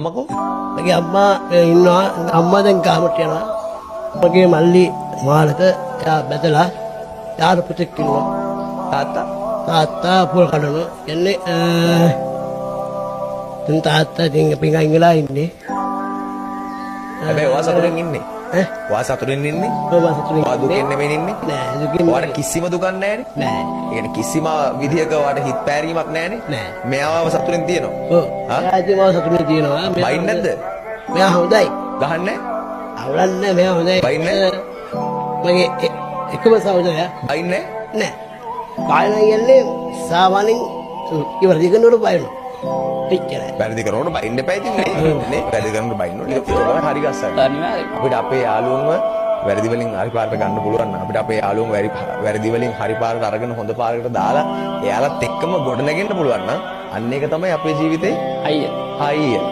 අම්මකෝ? මගේ අම්මා ඉන්නවා. අම්මා දැන් කාමරට යනවා. මගේ මල්ලි මාළක එයා බැදලා යාර පුතෙක් ඉන්නවා. තාත්තා පොල් කඩනවා. එන්නේ දැන් තාත්තා ඉතින් පිඟන් වෙලා ඉන්නේ. හැබැයි ඔයා සතුටින් ඉන්නේ. ඔයා සතුටින් ඉන්නේ? ඔයා සතුටින් ඔයා දුකින් නෙමෙයි ඉන්නේ? නෑ දුකින්. ඔයාට කිසිම දුකක් නෑනේ? නෑ. ඒ කියන්නේ කිසිම විදියක ඔයාට හිත පෑරීමක් නෑනේ? නෑ. මෙයාව සතුටින් තියෙනවා. ඔව්. එයාදී මාව සතුටින් තියෙනවා. බයින් නැද්ද? මෙයා හොඳයි. ගහන්නේ? අවුලන්නේ මෙයා හොඳයි. බයින් නැහැ? මගේ එකම සහෝදරයා බයින් නැහැ? නෑ. බයින කියන්නේ සාමාන්‍යයෙන් ඉවර දිගනවල බයිනවා. එච්චරයි. වැරදි කරනකොට බයින්න එපා ඉතින් නේ. වැරදි කරනකොට බයින්න ඕනේ. ඒක තමයි හරි ගස්සක්. අපිට අපේ යාළුවන්ව වැරදි වලින් හරි පාරට ගන්න පුළුවන් නම් අපිට අපේ යාළුවන්ව වැරදි වලින් හරි පාරට අරගෙන හොඳ පාරකට දාලා එයාලත් එක්කම ගොඩ නැගෙන්න පුළුවන් නම් අන්න ඒක තමයි අපේ ජීවිතේ හයිය.